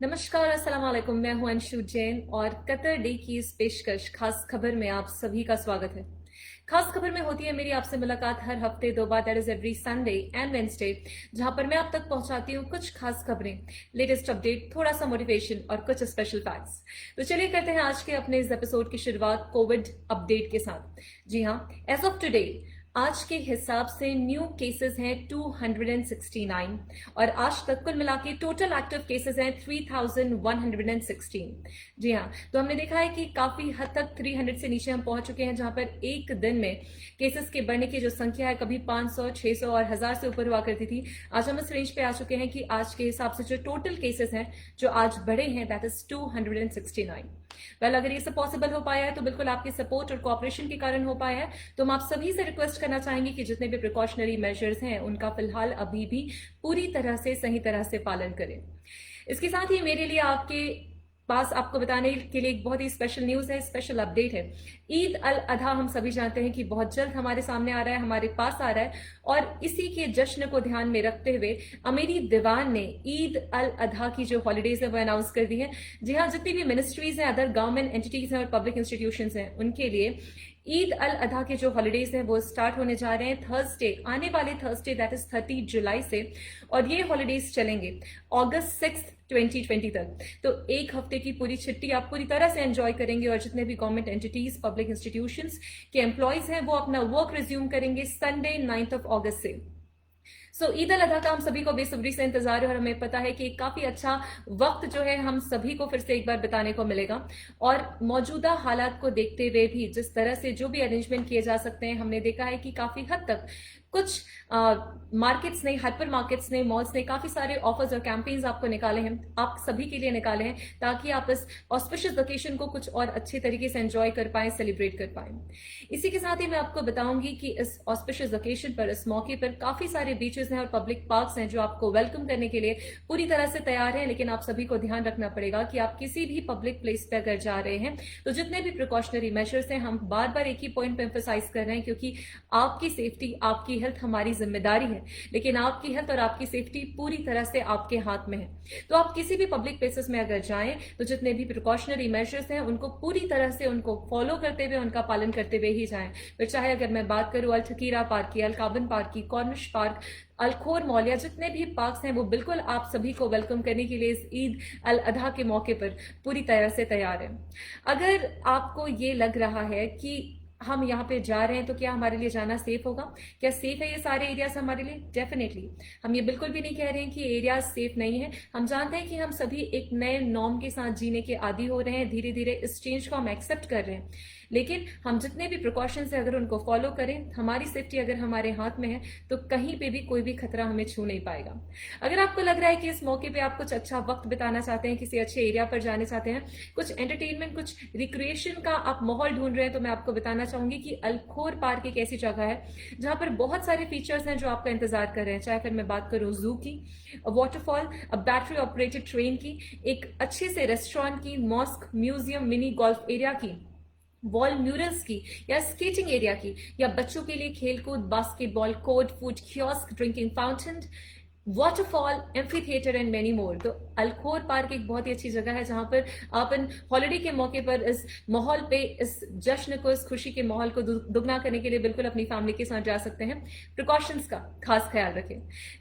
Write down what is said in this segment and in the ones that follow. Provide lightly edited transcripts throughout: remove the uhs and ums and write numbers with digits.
नमस्कार, अस्सलाम वालेकुम। मैं हूं अंशु जैन और कतर डे की इस पेशकश खास खबर में आप सभी का स्वागत है। खास खबर में होती है मेरी आपसे मुलाकात हर हफ्ते 2 बार, that is every Sunday and Wednesday, जहां पर मैं आप तक पहुंचाती हूं कुछ खास खबरें, लेटेस्ट अपडेट, थोड़ा सा मोटिवेशन और कुछ स्पेशल फैक्ट्स। तो चलिए करते हैं आज के अपने इस एपिसोड की शुरुआत कोविड अपडेट के साथ। जी हाँ, एज ऑफ टुडे आज के हिसाब से न्यू केसेस हैं 269 और आज तक कुल मिला के टोटल एक्टिव केसेस हैं 3116। जी हाँ, तो हमने देखा है कि काफी हद तक 300 से नीचे हम पहुंच चुके हैं, जहां पर एक दिन में केसेस के बढ़ने की जो संख्या है कभी 500, 600 और 1000 से ऊपर हुआ करती थी। आज हम इस रेंज पे आ चुके हैं कि आज के हिसाब से जो टोटल केसेस हैं जो आज बढ़े हैं दैट इज 269। वेल, अगर ये सब पॉसिबल हो पाया है तो बिल्कुल आपके सपोर्ट और कोऑपरेशन के कारण हो पाया है। तो हम आप सभी से रिक्वेस्ट करना चाहेंगे कि जितने भी प्रिकॉशनरी मेजर्स हैं उनका फिलहाल अभी भी पूरी तरह से सही तरह से पालन करें। इसके साथ ही मेरे लिए आपके पास आपको बताने के लिए एक बहुत ही स्पेशल न्यूज है, स्पेशल अपडेट है। ईद अल अधा हम सभी जानते हैं कि बहुत जल्द हमारे सामने आ रहा है, हमारे पास आ रहा है, और इसी के जश्न को ध्यान में रखते हुए अमीरी दीवान ने ईद अल अधा की जो हॉलीडेज है वो अनाउंस कर दी है। जी हाँ, जितनी भी मिनिस्ट्रीज हैं, अदर गवर्नमेंट एंटिटीज हैं और पब्लिक इंस्टीट्यूशंस हैं, उनके लिए ईद अल अधा के जो हॉलीडेज हैं वो स्टार्ट होने जा रहे हैं थर्सडे, आने वाले थर्सडे दैट इज 30 जुलाई से, और ये हॉलीडेज चलेंगे अगस्त 6 2020 तक। तो एक हफ्ते की पूरी छुट्टी आप पूरी तरह से एंजॉय करेंगे और जितने भी गवर्नमेंट एंटिटीज, पब्लिक इंस्टीट्यूशंस के एम्प्लॉयज हैं वो अपना वर्क रिज्यूम करेंगे संडे 9 अगस्त से। सो ईद अल अधा का हम सभी को बेसब्री से इंतजार है और हमें पता है कि काफी अच्छा वक्त जो है हम सभी को फिर से एक बार बिताने को मिलेगा। और मौजूदा हालात को देखते हुए भी जिस तरह से जो भी अरेंजमेंट किए जा सकते हैं, हमने देखा है कि काफी हद तक कुछ मार्केट्स ने, हाइपर मार्केट्स ने, मॉल्स ने काफी सारे ऑफर्स और कैंपेन्स आपको निकाले हैं, आप सभी के लिए निकाले हैं, ताकि आप इस ऑस्पिशियस वेकेशन को कुछ और अच्छे तरीके से एंजॉय कर पाएं, सेलिब्रेट कर पाएं। इसी के साथ ही मैं आपको बताऊंगी कि इस ऑस्पिशियस वेकेशन पर, इस मौके पर काफी सारे बीचेस हैं और पब्लिक पार्क्स हैं जो आपको वेलकम करने के लिए पूरी तरह से तैयार हैं। लेकिन आप सभी को ध्यान रखना पड़ेगा कि आप किसी भी पब्लिक प्लेस पर अगर जा रहे हैं तो जितने भी प्रिकॉशनरी मेजर्स हैं, हम बार बार एक ही पॉइंट पर एम्फसाइज कर रहे हैं, क्योंकि आपकी सेफ्टी, आपकी हेल्थ हमारी जिम्मेदारी है, लेकिन आपकी हेल्थ और आपकी सेफ्टी पूरी तरह से आपके हाथ में है। तो आप किसी भी पब्लिक प्लेसेस में अगर जाएं तो जितने भी प्रिकॉशनरी मेजर्स हैं उनको पूरी तरह से उनको फॉलो करते हुए, उनका पालन करते हुए ही जाएं। फिर चाहे अगर मैं बात करूं अल ठकीरा पार्क की, अल काबन पार्क की, कॉर्निश पार्क, अलखोर मॉल या जितने भी पार्क्स हैं, वो बिल्कुल आप सभी को वेलकम करने के लिए इस ईद अल अधा के मौके पर पूरी तरह से तैयार है। अगर आपको ये लग रहा है कि हम यहाँ पे जा रहे हैं तो क्या हमारे लिए जाना सेफ होगा, क्या सेफ है ये सारे एरियाज हमारे लिए? डेफिनेटली। हम ये बिल्कुल भी नहीं कह रहे हैं कि एरियाज सेफ नहीं है। हम जानते हैं कि हम सभी एक नए नॉर्म के साथ जीने के आदी हो रहे हैं, धीरे धीरे इस चेंज को हम एक्सेप्ट कर रहे हैं। लेकिन हम जितने भी प्रिकॉशंस है अगर उनको फॉलो करें, हमारी सेफ्टी अगर हमारे हाथ में है, तो कहीं पे भी कोई भी खतरा हमें छू नहीं पाएगा। अगर आपको लग रहा है कि इस मौके पे आप कुछ अच्छा वक्त बिताना चाहते हैं, किसी अच्छे एरिया पर जाने चाहते हैं, कुछ एंटरटेनमेंट, कुछ रिक्रिएशन का आप माहौल ढूंढ रहे हैं, तो मैं आपको बताना चाहूंगी कि अलखोर पार्क एक ऐसी जगह है जहां पर बहुत सारे फीचर्स हैं जो आपका इंतजार कर रहे हैं। चाहे फिर मैं बात करूं जू की, वाटरफॉल, बैटरी ऑपरेटेड ट्रेन की, एक अच्छे से रेस्टोरेंट की, mosque, museum, mini golf area की, वॉल म्यूरल्स की, या स्केटिंग एरिया की, या बच्चों के लिए खेलकूद, basketball court, food kiosk, drinking fountain, waterfall, amphi theatre and many more. तो अलखोर पार्क एक बहुत ही अच्छी जगह है जहां पर आप इन हॉलिडे के मौके पर इस माहौल पे, इस जश्न को, इस खुशी के माहौल को दुगना करने के लिए बिल्कुल अपनी फैमिली के साथ जा सकते हैं। प्रिकॉशंस का खास ख्याल रखें।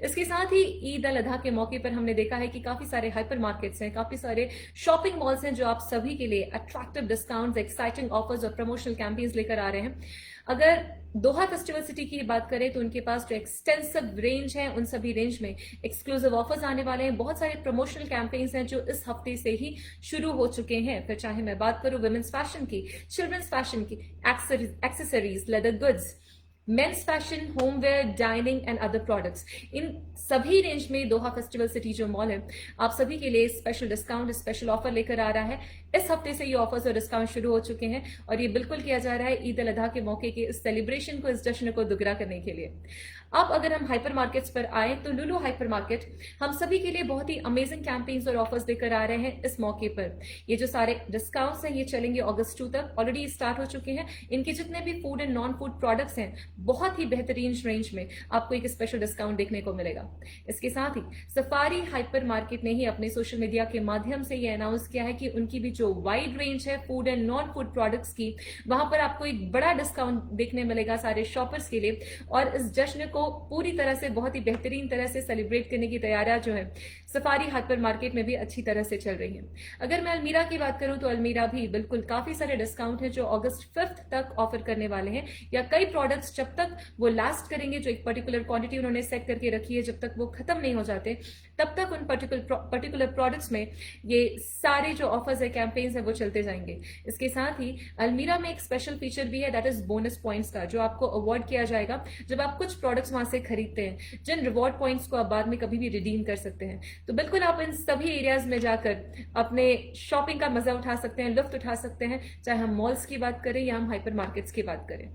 इसके साथ ही ईद अल अधा के मौके पर हमने देखा है कि काफी सारे हाइपर मार्केट्स हैं, काफी सारे शॉपिंग मॉल्स हैं जो आप सभी के लिए अट्रैक्टिव डिस्काउंट्स, एक्साइटिंग ऑफर्स और प्रमोशनल कैंपेन्स लेकर आ रहे हैं। अगर दोहा फेस्टिवल सिटी की बात करें तो उनके पास जो एक्सटेंसिव रेंज है, उन सभी रेंज में एक्सक्लूसिव ऑफर्स आने वाले हैं। बहुत सारे प्रमोशनल कैंपेन्स हैं जो इस हफ्ते से ही शुरू हो चुके हैं। फिर चाहे मैं बात करूं वुमेन्स फैशन की, चिल्ड्रंस फैशन की, accessories, leather goods, men's fashion, homeware, dining and other products, इन सभी रेंज में दोहा फेस्टिवल सिटी जो मॉल है आप सभी के लिए स्पेशल डिस्काउंट, स्पेशल ऑफर लेकर आ रहा है। इस हफ्ते से ये ऑफर्स और डिस्काउंट शुरू हो चुके हैं और ये बिल्कुल किया जा रहा है ईद अल अधा के मौके के इस सेलिब्रेशन को, इस जश्न को दुगरा करने के लिए। अब अगर हम हाइपर मार्केट्स पर आए तो लुलु हाइपर मार्केट हम सभी के लिए बहुत ही अमेजिंग कैंपेन्स और ऑफर्स देकर आ रहे हैं इस मौके पर। ये जो सारे डिस्काउंट्स हैं ये चलेंगे अगस्त 2 तक, ऑलरेडी स्टार्ट हो चुके हैं। इनके जितने भी food and non food products हैं बहुत ही बेहतरीन रेंज में आपको एक स्पेशल डिस्काउंट देखने को मिलेगा। इसके साथ ही सफारी हाइपर मार्केट ने ही अपने सोशल मीडिया के माध्यम से ये अनाउंस किया है कि उनकी भी जो वाइड रेंज है food and non food products की, वहां पर आपको एक बड़ा डिस्काउंट देखने मिलेगा सारे शॉपर्स के लिए। और इस जश्न को पूरी तरह से बहुत ही बेहतरीन तरह से सेलिब्रेट करने की तैयारियां जो है सफारी हाइपर मार्केट में भी अच्छी तरह से चल रही है। अगर मैं अलमीरा की बात करूं तो अलमीरा भी बिल्कुल काफी सारे डिस्काउंट है जो अगस्त 5 तक ऑफर करने वाले हैं, या कई प्रोडक्ट्स जब तक वो लास्ट करेंगे, जो एक पर्टिकुलर क्वांटिटी उन्होंने सेट करके रखी है, जब तक वो खत्म नहीं हो जाते तब तक उन पर्टिकुलर प्रोडक्ट्स में ये सारे जो ऑफर्स है कैंपेन्स है वो चलते जाएंगे। इसके साथ ही अलमीरा में एक स्पेशल फीचर भी है, दैट इज बोनस पॉइंट्स का, जो आपको अवॉर्ड किया जाएगा जब आप कुछ प्रोडक्ट्स वहां से खरीदते हैं, जिन रिवॉर्ड पॉइंट्स को आप बाद में कभी भी रिडीम कर सकते हैं। तो बिल्कुल आप इन सभी एरियाज में जाकर अपने शॉपिंग का मजा उठा सकते हैं, लुत्फ उठा सकते हैं, चाहे हम मॉल्स की बात करें या हम हाइपर मार्केट्स की बात करें।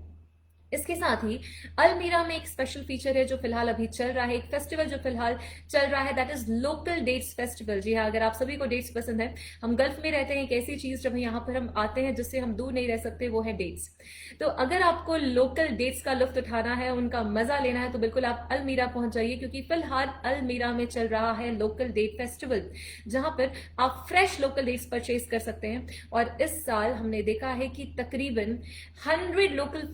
इसके साथ ही अलमीरा में एक स्पेशल फीचर है जो फिलहाल अभी चल रहा है, एक फेस्टिवल जो फिलहाल चल रहा है, that is local dates festival. जी हाँ, अगर आप सभी को डेट्स पसंद है, हम गल्फ में रहते हैं, एक ऐसी चीज जब यहाँ पर हम आते हैं जिससे हम दूर नहीं रह सकते, वो है डेट्स। तो अगर आपको लोकल डेट्स का लुत्फ उठाना है, उनका मजा लेना है, तो बिल्कुल आप अलमीरा पहुंच जाइए, क्योंकि फिलहाल अलमीरा में चल रहा है लोकल डेट फेस्टिवल, जहां पर आप फ्रेश लोकल डेट्स परचेज कर सकते हैं। और इस साल हमने देखा है कि तकरीबन 100 लोकल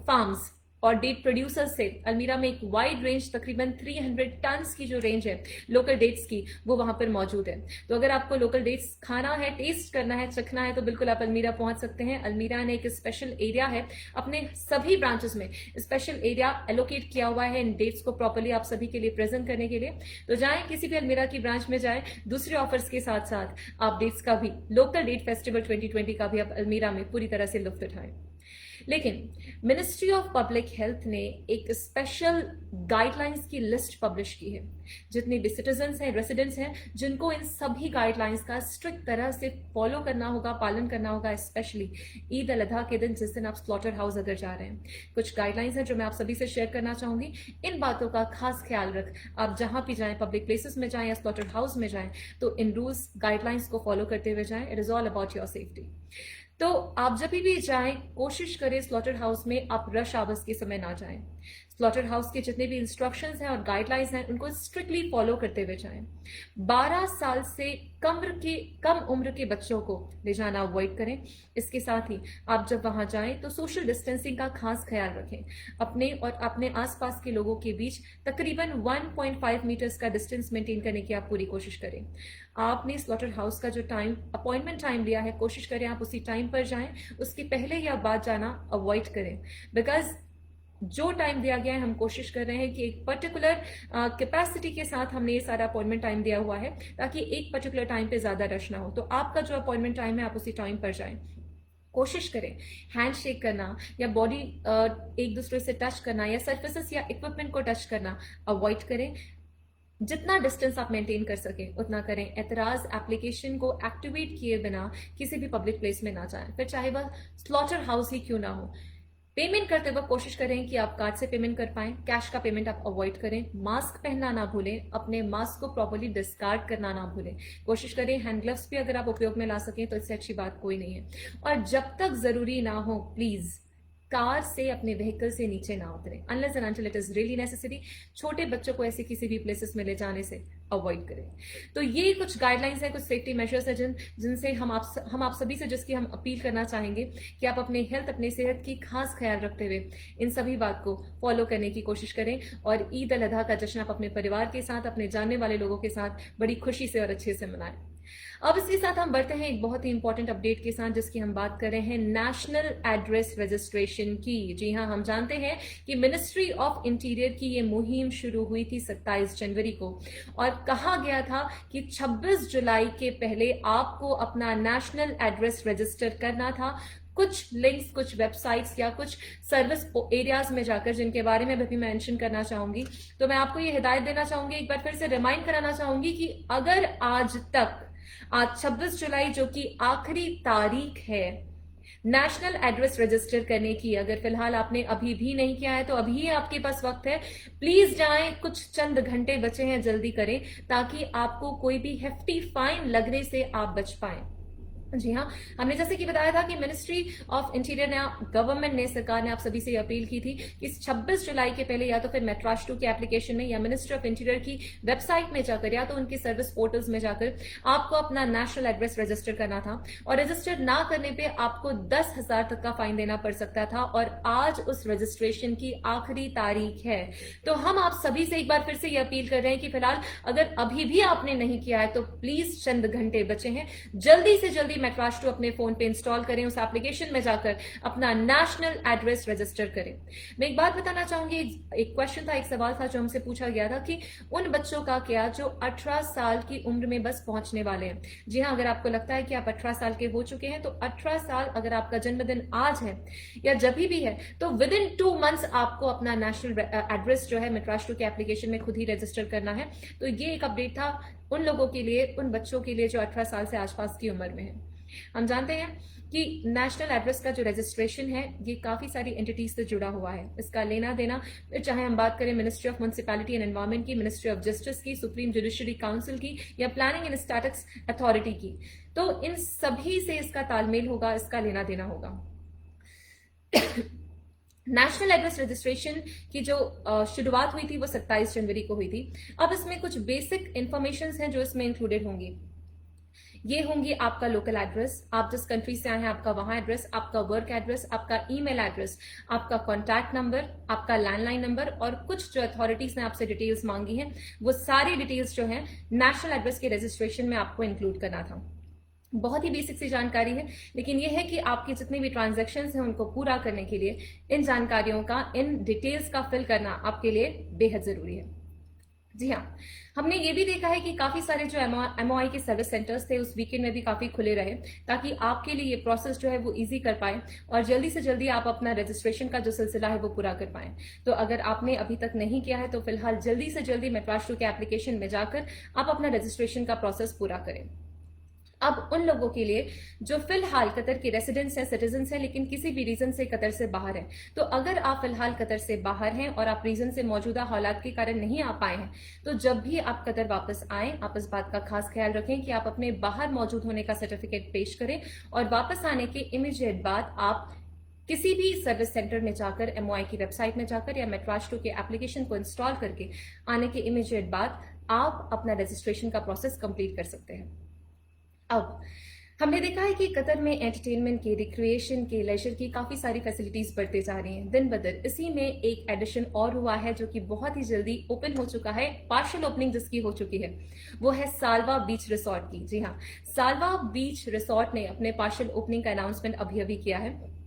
फार्म्स और डेट प्रोड्यूसर्स से अलमीरा में एक वाइड रेंज, तकरीबन 300 टन्स की जो रेंज है लोकल डेट्स की, वो वहां पर मौजूद है। तो अगर आपको लोकल डेट्स खाना है, टेस्ट करना है, चखना है, तो बिल्कुल आप अलमीरा पहुंच सकते हैं। अलमीरा ने एक स्पेशल एरिया है, अपने सभी ब्रांचेस में स्पेशल एरिया एलोकेट किया हुआ है इन डेट्स को प्रॉपर्ली आप सभी के लिए प्रेजेंट करने के लिए। तो जाएं किसी भी अलमीरा की ब्रांच में जाएं, दूसरे ऑफर्स के साथ साथ आप डेट्स का भी, लोकल डेट फेस्टिवल 2020 का भी आप अलमीरा में पूरी तरह से लुत्फ उठाएं। लेकिन मिनिस्ट्री ऑफ पब्लिक हेल्थ ने एक स्पेशल गाइडलाइंस की लिस्ट पब्लिश की है, जितने भी सिटीजन्स हैं, रेसिडेंट्स हैं, जिनको इन सभी गाइडलाइंस का स्ट्रिक्ट तरह से फॉलो करना होगा, पालन करना होगा, स्पेशली ईद अल अधा के दिन, जिस दिन आप स्लॉटर हाउस अगर जा रहे हैं। कुछ गाइडलाइंस हैं जो मैं आप सभी से शेयर करना चाहूंगी। इन बातों का खास ख्याल रख, आप जहां भी जाएं, पब्लिक प्लेसेस में जाएं या स्लॉटर हाउस में जाएं, तो इन रूल्स गाइडलाइंस को फॉलो करते हुए जाएं। It is all about your safety. तो आप जब भी जाएं, कोशिश करें स्लॉटर हाउस में आप रश आवर्स के समय ना जाएं। स्लॉटर हाउस के जितने भी इंस्ट्रक्शंस हैं और गाइडलाइंस हैं, उनको स्ट्रिक्टली फॉलो करते हुए जाएं। 12 साल से कम उम्र के बच्चों को ले जाना अवॉइड करें। इसके साथ ही आप जब वहां जाएं तो सोशल डिस्टेंसिंग का खास ख्याल रखें। अपने और अपने आसपास के लोगों के बीच तकरीबन 1.5 मीटर्स का डिस्टेंस मेंटेन करने की आप पूरी कोशिश करें। आपने स्लॉटर हाउस का जो टाइम, अपॉइंटमेंट टाइम लिया है, कोशिश करें आप उसी टाइम पर जाएं, उसके पहले या बाद जाना अवॉइड करें। बिकॉज जो टाइम दिया गया है, हम कोशिश कर रहे हैं कि एक पर्टिकुलर कैपेसिटी के साथ हमने ये सारा अपॉइंटमेंट टाइम दिया हुआ है, ताकि एक पर्टिकुलर टाइम पे ज्यादा रश ना हो। तो आपका जो अपॉइंटमेंट टाइम है, आप उसी टाइम पर जाएं। कोशिश करें हैंड शेक करना या बॉडी एक दूसरे से टच करना या सर्फेसेस या इक्विपमेंट को टच करना अवॉइड करें। जितना डिस्टेंस आप मेंटेन कर सके उतना करें। एतराज एप्लीकेशन को एक्टिवेट किए बिना किसी भी पब्लिक प्लेस में ना जाएं, फिर चाहे वह स्लॉटर हाउस ही क्यों ना हो। पेमेंट करते वक्त कोशिश करें कि आप कार्ड से पेमेंट कर पाएं, कैश का पेमेंट आप अवॉइड करें। मास्क पहनना ना भूलें, अपने मास्क को प्रॉपर्ली डिस्कार्ड करना ना भूलें। कोशिश करें हैंड ग्लव्स भी अगर आप उपयोग में ला सकें तो इससे अच्छी बात कोई नहीं है। और जब तक जरूरी ना हो, प्लीज कार से अपने व्हीकल से नीचे ना उतरें, unless and until it is really necessary. छोटे बच्चों को ऐसे किसी भी प्लेसेस में ले जाने से अवॉइड करें। तो ये कुछ गाइडलाइंस है, कुछ सेफ्टी मेजर्स है जिनसे हम आप सभी से, जिसकी हम अपील करना चाहेंगे कि आप अपने हेल्थ, अपने सेहत की खास ख्याल रखते हुए इन सभी बात को फॉलो करने की कोशिश करें। और ईद अल अधा का जश्न आप अपने परिवार के साथ, अपने जानने वाले लोगों के साथ बड़ी खुशी से और अच्छे से मनाएं। अब इसके साथ हम बढ़ते हैं एक बहुत ही इंपॉर्टेंट अपडेट के साथ, जिसकी हम बात कर रहे हैं नेशनल एड्रेस रजिस्ट्रेशन की। जी हाँ, हम जानते हैं कि मिनिस्ट्री ऑफ इंटीरियर की ये मुहिम शुरू हुई थी 27 जनवरी को, और कहा गया था कि 26 जुलाई के पहले आपको अपना नेशनल एड्रेस रजिस्टर करना था। कुछ लिंक्स, कुछ वेबसाइट्स या कुछ सर्विस एरियाज में जाकर, जिनके बारे में भी मेंशन करना चाहूंगी। तो मैं आपको ये हिदायत देना चाहूंगी, एक बार फिर से रिमाइंड कराना चाहूंगी कि अगर आज 26 जुलाई जो कि आखिरी तारीख है, नेशनल एड्रेस रजिस्टर करने की अगर फिलहाल आपने अभी भी नहीं किया है तो अभी आपके पास वक्त है। प्लीज जाएं, कुछ चंद घंटे बचे हैं, जल्दी करें ताकि आपको कोई भी हेफ्टी फाइन लगने से आप बच पाएं। जी हाँ, हमने जैसे कि बताया था कि मिनिस्ट्री ऑफ इंटीरियर ने, गवर्नमेंट ने, सरकार ने आप सभी से अपील की थी कि 26 जुलाई के पहले या तो फिर मेट्राश 2 के एप्लीकेशन में या मिनिस्ट्री ऑफ इंटीरियर की वेबसाइट में जाकर या तो उनके सर्विस पोर्टल्स में जाकर आपको अपना नेशनल एड्रेस रजिस्टर करना था, और रजिस्टर ना करने पे आपको 10,000 तक का फाइन देना पड़ सकता था, और आज उस रजिस्ट्रेशन की आखिरी तारीख है। तो हम आप सभी से एक बार फिर से ये अपील कर रहे हैं कि फिलहाल अगर अभी भी आपने नहीं किया है तो प्लीज चंद घंटे बचे हैं, जल्दी से जल्दी मेट्राश 2 अपने फोन पे इंस्टॉल करें, उस एप्लीकेशन में जाकर अपना नेशनल एड्रेस रजिस्टर करें। मैं एक बात बताना चाहूंगी, एक क्वेश्चन था, एक सवाल था जो हमसे पूछा गया था कि उन बच्चों का क्या जो 18 साल की उम्र में बस पहुंचने वाले हैं। जी हाँ, अगर आपको लगता है कि आप 18 साल के हो चुके हैं तो 18 साल अगर आपका जन्मदिन आज है या जब भी है तो विद इन 2 मंथ्स आपको अपना नेशनल एड्रेस जो है मेट्राश 2 के एप्लीकेशन में खुद ही रजिस्टर करना है। तो ये एक अपडेट था उन लोगों के लिए, उन बच्चों के लिए जो 18 साल से आसपास की उम्र में है। हम जानते हैं कि नेशनल एड्रेस का जो रजिस्ट्रेशन है ये काफी सारी एंटिटीज से जुड़ा हुआ है। इसका लेना देना, चाहे हम बात करें ministry of municipality and environment की, मिनिस्ट्री ऑफ जस्टिस की, सुप्रीम जुडिशरी काउंसिल की या प्लानिंग एंड स्टैटिक्स अथॉरिटी की, तो इन सभी से इसका तालमेल होगा, इसका लेना देना होगा। नेशनल एड्रेस रजिस्ट्रेशन की जो शुरुआत हुई थी वो 27 जनवरी को हुई थी। अब इसमें कुछ बेसिक इंफॉर्मेशन हैं जो इसमें इंक्लूडेड होंगी। ये होंगी आपका लोकल एड्रेस, आप जिस कंट्री से आए हैं आपका वहां एड्रेस, आपका वर्क एड्रेस, आपका ईमेल एड्रेस, आपका कॉन्टैक्ट नंबर, आपका लैंडलाइन नंबर, और कुछ जो अथॉरिटीज ने आपसे डिटेल्स मांगी हैं वो सारी डिटेल्स जो है नेशनल एड्रेस के रजिस्ट्रेशन में आपको इंक्लूड करना था। बहुत ही बेसिक सी जानकारी है, लेकिन यह है कि आपके जितने भी ट्रांजैक्शंस हैं उनको पूरा करने के लिए इन जानकारियों का, इन डिटेल्स का फिल करना आपके लिए बेहद जरूरी है। जी हाँ, हमने ये भी देखा है कि काफी सारे जो एमओआई के सर्विस सेंटर्स थे उस वीकेंड में भी काफी खुले रहे, ताकि आपके लिए ये प्रोसेस जो है वो इजी कर पाए और जल्दी से जल्दी आप अपना रजिस्ट्रेशन का जो सिलसिला है वो पूरा कर पाए। तो अगर आपने अभी तक नहीं किया है तो फिलहाल जल्दी से जल्दी मेट्राश 2 के एप्लीकेशन में जाकर आप अपना रजिस्ट्रेशन का प्रोसेस पूरा करें। अब उन लोगों के लिए जो फिलहाल कतर के रेसिडेंट्स हैं, सिटीजन्स हैं, लेकिन किसी भी रीजन से कतर से बाहर हैं, तो अगर आप फिलहाल कतर से बाहर हैं और आप रीजन से मौजूदा हालात के कारण नहीं आ पाए हैं, तो जब भी आप कतर वापस आएं आप इस बात का खास ख्याल रखें कि आप अपने बाहर मौजूद होने का सर्टिफिकेट पेश करें, और वापस आने के इमीडिएट बाद आप किसी भी सर्विस सेंटर में जाकर, एमओआई की वेबसाइट में जाकर या मेट्राश 2 के एप्लीकेशन को इंस्टॉल करके आने के इमीडिएट बाद आप अपना रजिस्ट्रेशन का प्रोसेस कंप्लीट कर सकते हैं। अब हमने देखा है कि कतर में एंटरटेनमेंट के, रिक्रिएशन के, लेजर की काफी सारी फैसिलिटीज बढ़ते जा रही हैं दिन ब दिन। इसी में एक एडिशन और हुआ है जो कि बहुत ही जल्दी ओपन हो चुका है, पार्शियल ओपनिंग जिसकी हो चुकी है, वो है सालवा बीच रिसोर्ट की। जी हाँ, सालवा बीच रिसोर्ट ने अपने पार्शियल ओपनिंग का अनाउंसमेंट अभी अभी किया है।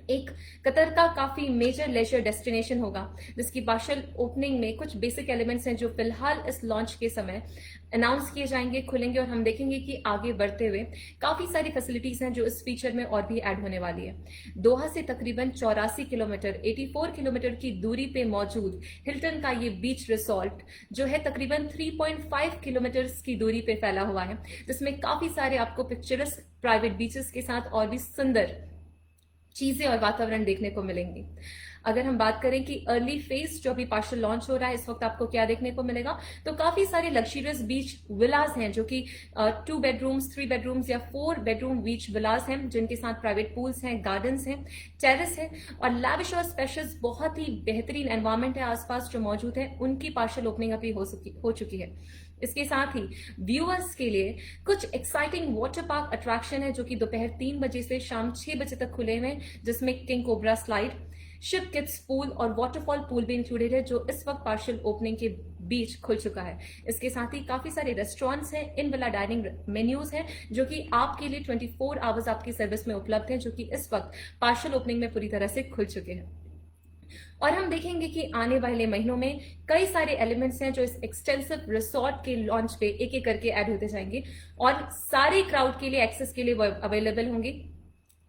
एक कतर का काफी मेजर लेजर डेस्टिनेशन होगा जिसकी पार्शियल ओपनिंग में कुछ बेसिक एलिमेंट्स हैं जो फिलहाल इस लॉन्च के समय अनाउंस किए जाएंगे, खुलेंगे, और हम देखेंगे कि आगे बढ़ते हुए काफी सारी फैसिलिटीज हैं जो इस फीचर में और भी ऐड होने वाली है। दोहा से तकरीबन 84 किलोमीटर 84 किलोमीटर की दूरी पे मौजूद हिल्टन का ये बीच रिसोर्ट जो है तकरीबन 3.5 किलोमीटर की दूरी पे फैला हुआ है, जिसमें काफी सारे आपको पिक्चरस प्राइवेट बीचेस के साथ और भी सुंदर चीजें और वातावरण देखने को मिलेंगी। अगर हम बात करें कि अर्ली फेज जो अभी पार्शियल लॉन्च हो रहा है, इस वक्त आपको क्या देखने को मिलेगा, तो काफी सारे लग्जरियस बीच विलास हैं जो कि 2 बेडरूम्स, 3 बेडरूम्स या 4 बेडरूम बीच विलास हैं जिनके साथ प्राइवेट पूल्स हैं, गार्डन्स हैं, टेरेस है, और लैविश और स्पेशियस बहुत ही बेहतरीन एनवायरमेंट है आसपास जो मौजूद है, उनकी पार्शियल ओपनिंग अभी हो चुकी है। इसके साथ ही व्यूअर्स के लिए कुछ एक्साइटिंग वाटर पार्क अट्रैक्शन है जो कि दोपहर 3 बजे से शाम 6 बजे तक खुले हुए हैं, जिसमें king cobra slide, ship kids pool और वाटरफॉल पूल भी इंक्लूडेड है जो इस वक्त पार्शियल ओपनिंग के बीच खुल चुका है। इसके साथ ही काफी सारे रेस्टोरेंट्स हैं, इन वाला डाइनिंग मेन्यूज हैं जो कि आपके लिए 24 आवर्स आपकी सर्विस में उपलब्ध है, जो कि इस वक्त पार्शियल ओपनिंग में पूरी तरह से खुल चुके हैं। और हम देखेंगे कि आने वाले महीनों में कई सारे एलिमेंट्स हैं जो इस एक्सटेंसिव रिसोर्ट के लॉन्च पे एक एक करके ऐड होते जाएंगे और सारे क्राउड के लिए, एक्सेस के लिए वो अवेलेबल होंगे।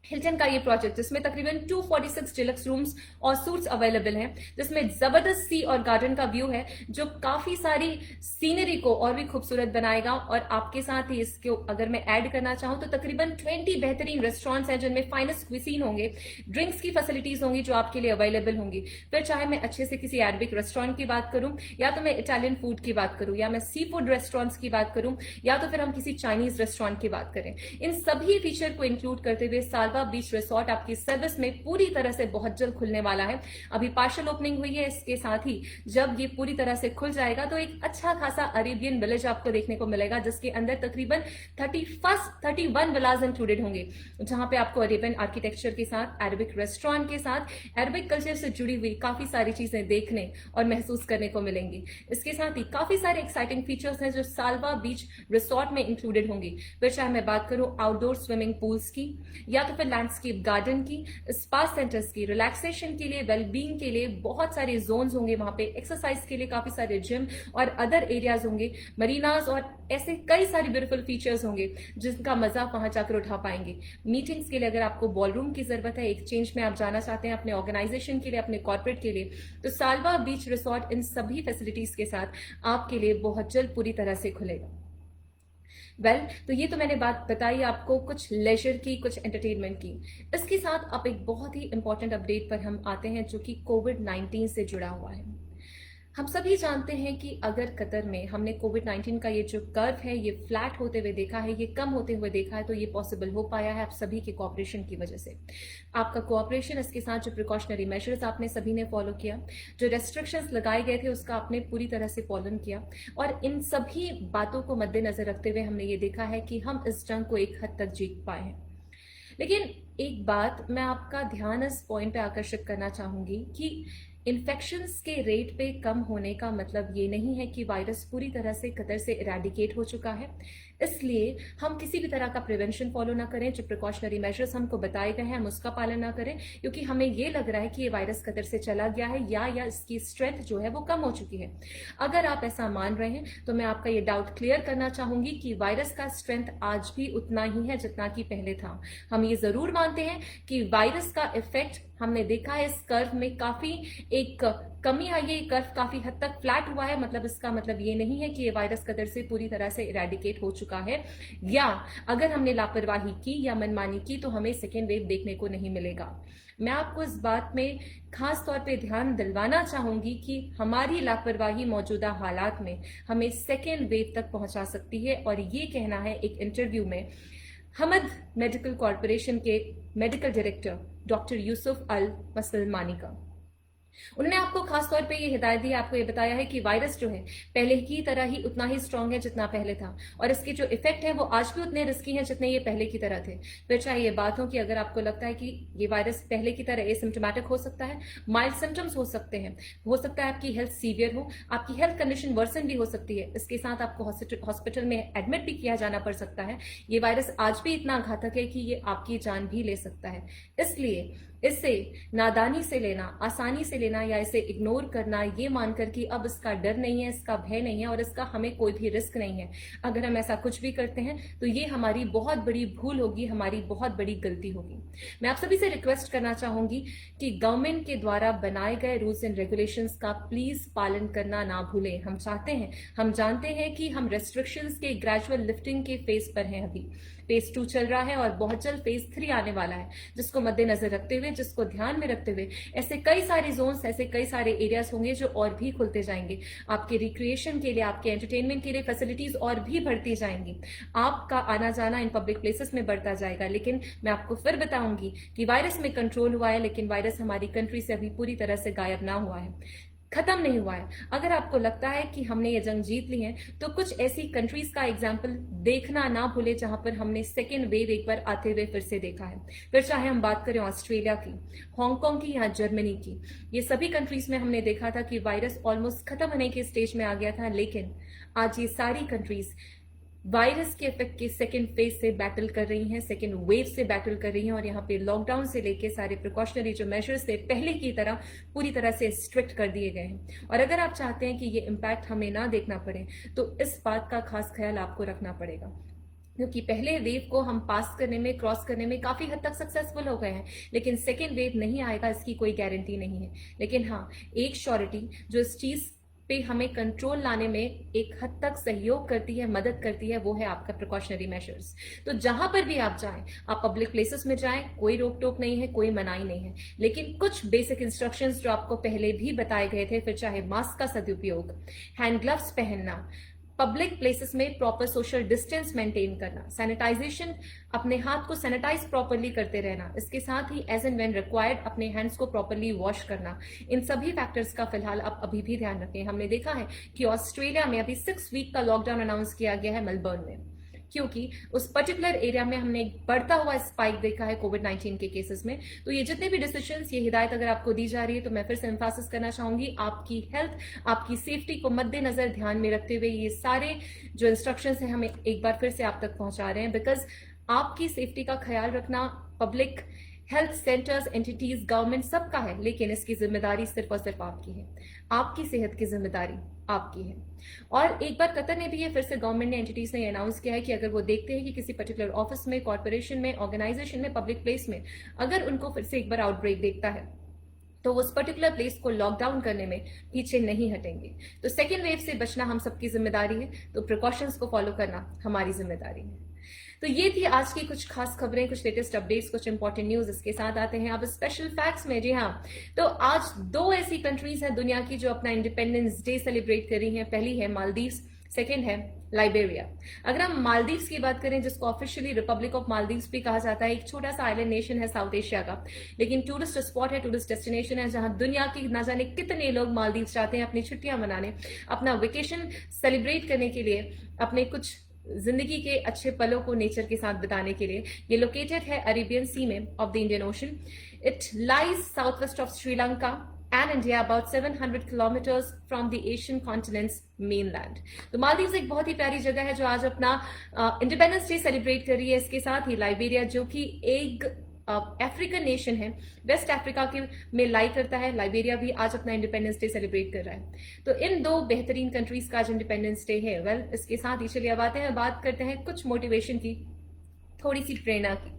हिल्टन का ये प्रोजेक्ट जिसमें तकरीबन 246 डिलक्स रूम्स और सूट्स अवेलेबल हैं, जिसमें जबरदस्त सी और गार्डन का व्यू है जो काफी सारी सीनरी को और भी खूबसूरत बनाएगा। और आपके साथ ही इसको अगर मैं ऐड करना चाहूं तो तकरीबन 20 बेहतरीन रेस्टोरेंट्स हैं जिनमें फाइनेस्ट क्विसीन होंगे, ड्रिंक्स की फैसिलिटीज होंगी जो आपके लिए अवेलेबल होंगी। फिर चाहे मैं अच्छे से किसी अरबिक रेस्टोरेंट की बात करूं, या तो मैं इटालियन फूड की बात करूं, या मैं सी फूड रेस्टोरेंट्स की बात करूं, या तो फिर हम किसी चाइनीज रेस्टोरेंट की बात करें, इन सभी फीचर को इंक्लूड करते हुए सालवा बीच रिसोर्ट आपकी सर्विस में पूरी तरह से बहुत जल्द खुलने वाला है। अभी पार्शियल ओपनिंग हुई है, इसके साथ ही जब ये पूरी तरह से खुल जाएगा तो एक अच्छा खासा अरेबियन विलेज आपको देखने को मिलेगा, जिसके अंदर तकरीबन 31 विलाज इंक्लूडेड होंगे, जहां पे आपको अरेबियन आर्किटेक्चर के साथ, अरबिक रेस्टोरेंट के साथ, अरबिक कल्चर से जुड़ी हुई काफी सारी चीजें देखने और महसूस करने को मिलेंगी। इसके साथ ही काफी सारे एक्साइटिंग फीचर्स हैं जो सालवा बीच रिसोर्ट में इंक्लूडेड होंगी। फिर चाहे मैं बात करूं आउटडोर स्विमिंग पूल्स की, या तो फिर लैंडस्केप गार्डन की, स्पा सेंटर्स की, रिलैक्सेशन के लिए, वेलबींग के लिए बहुत सारे जोन्स होंगे वहां पे, एक्सरसाइज के लिए काफी सारे जिम और अदर एरियाज होंगे, मरीनाज और ऐसे कई सारे ब्यूटीफुल फीचर्स होंगे जिनका मजा आप वहां जाकर उठा पाएंगे। मीटिंग्स के लिए अगर आपको बॉलरूम की जरूरत है, एक्सचेंज में आप जाना चाहते हैं अपने ऑर्गेनाइजेशन के लिए, अपने कॉर्पोरेट के लिए, तो सालवा बीच रिसोर्ट इन सभी फैसिलिटीज के साथ आपके लिए बहुत जल्द पूरी तरह से खुलेगा। तो ये तो मैंने बात बताई आपको कुछ लेजर की, कुछ एंटरटेनमेंट की। इसके साथ अब एक बहुत ही इंपॉर्टेंट अपडेट पर हम आते हैं जो कि कोविड-19 से जुड़ा हुआ है। हम सभी जानते हैं कि अगर कतर में हमने कोविड-19 का ये जो कर्व है ये फ्लैट होते हुए देखा है, ये कम होते हुए देखा है, तो ये पॉसिबल हो पाया है आप सभी के कोऑपरेशन की वजह से। आपका कोऑपरेशन, इसके साथ जो प्रिकॉशनरी मेजर्स आपने सभी ने फॉलो किया, जो रेस्ट्रिक्शंस लगाए गए थे उसका आपने पूरी तरह से पालन किया, और इन सभी बातों को मद्देनजर रखते हुए हमने ये देखा है कि हम इस जंग को एक हद तक जीत पाए हैं। लेकिन एक बात मैं आपका ध्यान इस पॉइंट पे आकर्षित करना चाहूंगी कि इन्फेक्शंस के रेट पे कम होने का मतलब ये नहीं है कि वायरस पूरी तरह से कतर से इरेडिकेट हो चुका है। इसलिए हम किसी भी तरह का प्रिवेंशन फॉलो ना करें, जो प्रिकॉशनरी मेजर्स हमको बताए गए हैं हम उसका पालन ना करें, क्योंकि हमें ये लग रहा है कि ये वायरस कतर से चला गया है या इसकी स्ट्रेंथ जो है वो कम हो चुकी है। अगर आप ऐसा मान रहे हैं तो मैं आपका ये डाउट क्लियर करना चाहूंगी कि वायरस का स्ट्रेंथ आज भी उतना ही है जितना कि पहले था। हम ये जरूर मानते हैं कि वायरस का इफेक्ट हमने देखा है, इस कर्व में काफी एक कमी आई है, कर्व काफी हद तक फ्लैट हुआ है। मतलब इसका मतलब ये नहीं है कि ये वायरस कतर से पूरी तरह से इरेडिकेट हो चुका है, या अगर हमने लापरवाही की या मनमानी की तो हमें सेकेंड वेव देखने को नहीं मिलेगा। मैं आपको इस बात में खास तौर पे ध्यान दिलवाना चाहूंगी कि हमारी लापरवाही मौजूदा हालात में हमें सेकेंड वेव तक पहुंचा सकती है, और ये कहना है एक इंटरव्यू में हमद मेडिकल कॉरपोरेशन के मेडिकल डायरेक्टर डॉक्टर यूसुफ अल मसलमानी का। उन्होंने आपको खास तौर पे ये हिदायत दी, आपको ये बताया है कि वायरस जो है पहले की तरह ही उतना ही स्ट्रांग है जितना पहले था, और इसके जो इफेक्ट है वो आज भी उतने रिस्की हैं जितने ये पहले की तरह थे। फिर चाहे ये बात हो कि अगर आपको लगता है कि ये वायरस पहले की तरह एसिम्टोमेटिक हो सकता है, माइल्ड सिम्टम्स हो सकते हैं, हो सकता है आपकी हेल्थ सीवियर हो, आपकी हेल्थ कंडीशन वर्सन भी हो सकती है, इसके साथ आपको हॉस्पिटल में एडमिट भी किया जाना पड़ सकता है, ये वायरस आज भी इतना घातक है कि ये आपकी जान भी ले सकता है। इसलिए इसे नादानी से लेना, आसानी से लेना या इसे इग्नोर करना ये मानकर कि अब इसका डर नहीं है, इसका भय नहीं है और इसका हमें कोई भी रिस्क नहीं है, अगर हम ऐसा कुछ भी करते हैं तो ये हमारी बहुत बड़ी भूल होगी, हमारी बहुत बड़ी गलती होगी। मैं आप सभी से रिक्वेस्ट करना चाहूंगी कि गवर्नमेंट के द्वारा बनाए गए रूल्स एंड रेगुलेशंस का प्लीज पालन करना ना भूलें। हम जानते हैं कि हम रेस्ट्रिक्शंस के ग्रेजुअल लिफ्टिंग के फेज पर हैं, अभी फेज 2 चल रहा है और बहुत जल्द फेज 3 आने वाला है, जिसको मद्देनजर रखते हुए, जिसको ध्यान में रखते हुए ऐसे कई सारे जोन्स, ऐसे कई सारे एरियाज होंगे जो और भी खुलते जाएंगे, आपके रिक्रिएशन के लिए, आपके एंटरटेनमेंट के लिए फैसिलिटीज और भी बढ़ती जाएंगी, आपका आना जाना इन पब्लिक प्लेसेस में बढ़ता जाएगा। लेकिन मैं आपको फिर बताऊंगी कि वायरस में कंट्रोल हुआ है, लेकिन वायरस हमारी कंट्री से अभी पूरी तरह से गायब ना हुआ है, खत्म नहीं हुआ है। अगर आपको लगता है कि हमने ये जंग जीत ली है तो कुछ ऐसी कंट्रीज का एग्जाम्पल देखना ना भूले जहां पर हमने सेकेंड वेव एक बार आते हुए फिर से देखा है। फिर चाहे हम बात करें ऑस्ट्रेलिया की, हांगकांग की या जर्मनी की, ये सभी कंट्रीज में हमने देखा था कि वायरस ऑलमोस्ट खत्म होने के स्टेज में आ गया था, लेकिन आज ये सारी कंट्रीज वायरस के इफेक्ट के सेकेंड फेज से बैटल कर रही हैं, सेकेंड वेव से बैटल कर रही हैं, और यहाँ पे लॉकडाउन से लेके सारे प्रिकॉशनरी जो मेजर्स थे पहले की तरह पूरी तरह से स्ट्रिक्ट कर दिए गए हैं। और अगर आप चाहते हैं कि ये इम्पैक्ट हमें ना देखना पड़े तो इस बात का खास ख्याल आपको रखना पड़ेगा। क्योंकि पहले वेव को हम पास करने में, क्रॉस करने में काफी हद तक सक्सेसफुल हो गए हैं, लेकिन सेकेंड वेव नहीं आएगा इसकी कोई गारंटी नहीं है। लेकिन हाँ, एक श्योरिटी जो इस चीज पे हमें कंट्रोल लाने में एक हद तक सहयोग करती है, मदद करती है, वो है आपका प्रिकॉशनरी मेजर्स। तो जहां पर भी आप जाएं, आप पब्लिक प्लेसेस में जाएं, कोई रोक टोक नहीं है, कोई मनाही नहीं है, लेकिन कुछ बेसिक इंस्ट्रक्शंस जो आपको पहले भी बताए गए थे, फिर चाहे मास्क का सदुपयोग, हैंड ग्लव्स पहनना, पब्लिक प्लेसेस में प्रॉपर सोशल डिस्टेंस मेंटेन करना, सैनिटाइजेशन, अपने हाथ को सैनिटाइज प्रॉपरली करते रहना, इसके साथ ही एज एंड व्हेन रिक्वायर्ड अपने हैंड्स को प्रॉपरली वॉश करना, इन सभी फैक्टर्स का फिलहाल आप अभी भी ध्यान रखें। हमने देखा है कि ऑस्ट्रेलिया में अभी 6 वीक का लॉकडाउन अनाउंस किया गया है मेलबर्न में, क्योंकि उस पर्टिकुलर एरिया में हमने एक बढ़ता हुआ स्पाइक देखा है कोविड-19 के केसेस में। तो ये जितने भी डिसीजंस, ये हिदायत अगर आपको दी जा रही है, तो मैं फिर से एम्फासिस करना चाहूंगी, आपकी हेल्थ, आपकी सेफ्टी को मद्देनजर ध्यान में रखते हुए ये सारे जो इंस्ट्रक्शंस हैं हमें एक बार फिर से आप तक पहुंचा रहे हैं, बिकॉज आपकी सेफ्टी का ख्याल रखना public health centres, entities, government सबका है, लेकिन इसकी जिम्मेदारी सिर्फ और सिर्फ आपकी है। आपकी सेहत की जिम्मेदारी आपकी है। और एक बार कतर ने भी ये फिर से गवर्नमेंट ने, एंटिटीज ने अनाउंस किया है कि अगर वो देखते हैं कि किसी पर्टिकुलर ऑफिस में, कॉर्पोरेशन में, ऑर्गेनाइजेशन में, पब्लिक प्लेस में अगर उनको फिर से एक बार आउटब्रेक देखता है, तो उस पर्टिकुलर प्लेस को लॉकडाउन करने में पीछे नहीं हटेंगे। तो सेकेंड वेव से बचना हम सबकी जिम्मेदारी है, तो प्रिकॉशंस को फॉलो करना हमारी जिम्मेदारी है। तो ये थी आज की कुछ खास खबरें, कुछ लेटेस्ट अपडेट्स, कुछ इंपॉर्टेंट न्यूज। इसके साथ आते हैं अब स्पेशल फैक्ट्स में। जी हाँ, तो आज 2 ऐसी कंट्रीज हैं दुनिया की जो अपना इंडिपेंडेंस डे सेलिब्रेट कर रही हैं। पहली है मालदीव्स, सेकेंड है लाइबेरिया। अगर हम मालदीव्स की बात करें, जिसको ऑफिशियली रिपब्लिक ऑफ मालदीव्स भी कहा जाता है, एक छोटा सा आइलैंड नेशन है साउथ एशिया का, लेकिन टूरिस्ट स्पॉट है, टूरिस्ट डेस्टिनेशन है, जहां दुनिया के ना जाने कितने लोग मालदीव्स जाते हैं अपनी छुट्टियां मनाने, अपना वेकेशन सेलिब्रेट करने के लिए, अपने कुछ जिंदगी के अच्छे पलों को नेचर के साथ बिताने के लिए। ये लोकेटेड है अरेबियन सी में of the Indian ocean. It lies south west of Sri Lanka and India, about 700 kilometers from the Asian continent's mainland. तो मालदीव्स एक बहुत ही प्यारी जगह है जो आज अपना इंडिपेंडेंस डे सेलिब्रेट कर रही है। इसके साथ ही लाइबेरिया, जो कि एक अफ्रीकन नेशन है, वेस्ट अफ्रीका के में लाई करता है, लाइबेरिया भी आज अपना इंडिपेंडेंस डे सेलिब्रेट कर रहा है। तो इन 2 बेहतरीन कंट्रीज का आज इंडिपेंडेंस डे है। वेल, इसके साथ ही चलिए अब आते हैं, बात करते हैं कुछ मोटिवेशन की, थोड़ी सी प्रेरणा की।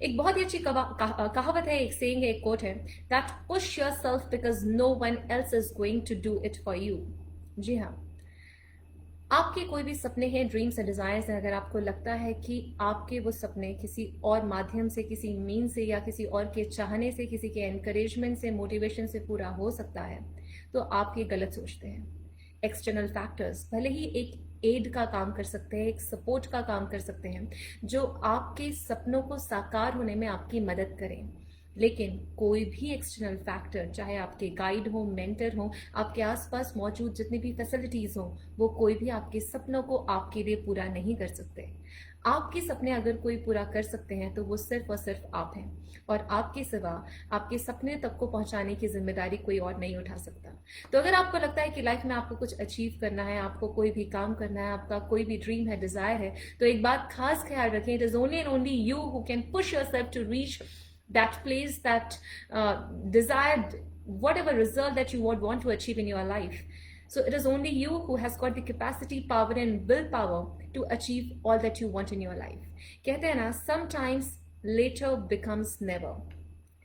एक बहुत ही अच्छी कहावत है, एक सेइंग है, एक कोट है, that push yourself because no one else is going to do it for you. जी हाँ, आपके कोई भी सपने हैं, ड्रीम्स एंड डिजायर्स हैं, अगर आपको लगता है कि आपके वो सपने किसी और माध्यम से, किसी मीन से, या किसी और के चाहने से, किसी के एनकरेजमेंट से, मोटिवेशन से पूरा हो सकता है, तो आप ये गलत सोचते हैं। एक्सटर्नल फैक्टर्स भले ही एक एड का काम कर सकते हैं, एक सपोर्ट का काम कर सकते हैं, जो आपके सपनों को साकार होने में आपकी मदद करें, लेकिन कोई भी एक्सटर्नल फैक्टर, चाहे आपके गाइड हो, मेंटर हो, आपके आसपास मौजूद जितनी भी फैसिलिटीज हो, वो कोई भी आपके सपनों को आपके लिए पूरा नहीं कर सकते। आपके सपने अगर कोई पूरा कर सकते हैं तो वो सिर्फ और सिर्फ आप हैं, और आपके सिवा आपके सपने तक को पहुंचाने की जिम्मेदारी कोई और नहीं उठा सकता। तो अगर आपको लगता है कि लाइफ में आपको कुछ अचीव करना है, आपको कोई भी काम करना है, आपका कोई भी ड्रीम है, डिजायर है, तो एक बात खास ख्याल रखें, it is only and only you who can push yourself to reach that place, that desired whatever result that you would want to achieve in your life. So it is only you who has got the capacity, power and willpower to achieve all that you want in your life. कहते हैं ना, sometimes later becomes never.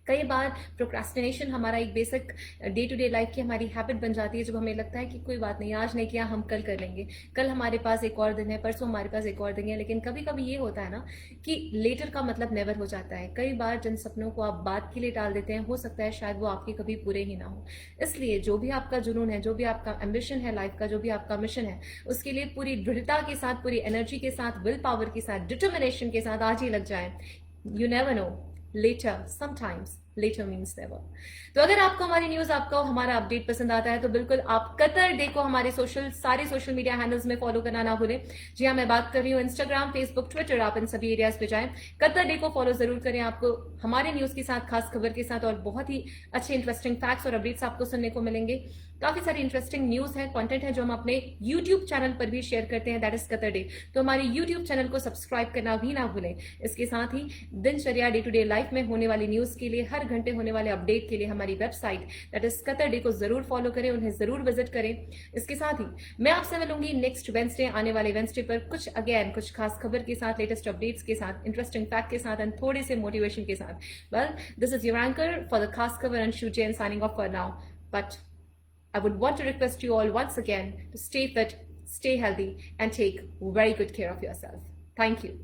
कई बार procrastination हमारा एक basic day to day life की हमारी habit बन जाती है, जब हमें लगता है कि कोई बात नहीं, आज नहीं किया, हम कल कर लेंगे, कल हमारे पास एक और दिन है, परसों हमारे पास एक और दिन है। लेकिन कभी कभी ये होता है ना कि लेटर का मतलब नेवर हो जाता है। कई बार जिन सपनों को आप बाद के लिए टाल देते हैं, हो सकता है शायद वो आपके कभी पूरे ही ना हो। इसलिए जो भी आपका जुनून है, जो भी आपका एम्बिशन है लाइफ का, जो भी आपका मिशन है, उसके लिए पूरी दृढ़ता के साथ, पूरी एनर्जी के साथ, विल पावर के साथ, डिटर्मिनेशन के साथ आज ही लग जाए। You never know, later, sometimes later means never. तो अगर आपको हमारी न्यूज, आपको हमारा अपडेट पसंद आता है, तो बिल्कुल आप कतर डे को हमारे सारे सोशल मीडिया हैंडल्स में फॉलो करना ना भूलें। जी हाँ, मैं बात कर रही हूँ इंस्टाग्राम, फेसबुक, ट्विटर, आप इन सभी एरियाज पे जाएं, कतर डे को फॉलो जरूर करें। आपको हमारे न्यूज के साथ, खास खबर के साथ, और बहुत ही अच्छे इंटरेस्टिंग फैक्ट्स और अपडेट्स आपको सुनने को मिलेंगे। काफी सारी इंटरेस्टिंग न्यूज है, कंटेंट है, जो हम अपने यूट्यूब चैनल पर भी शेयर करते हैं, दैट इज कतर डे। तो हमारे यूट्यूब चैनल को सब्सक्राइब करना भी ना भूलें। इसके साथ ही दिनचर्या, डे टू डे लाइफ में होने वाली न्यूज के लिए हर घंटे होने वाले अपडेट के लिए हमारी website that is Qatar day को जरूर फॉलो करें, उन्हें जरूर विजिट करें। इसके साथ ही मैं आपसे मिलूंगी नेक्स्ट वेंसडे, आने वाले वेंसडे पर कुछ खास खबर के साथ, लेटेस्ट अपडेट्स के साथ, इंटरेस्टिंग फैक्ट के साथ एंड थोड़े से मोटिवेशन के साथ। Well, this is your anchor for the खास खबर Anshu Jain signing off for now. But I would want to request you all once again to stay fit, stay healthy, and take very good care of yourself. Thank you.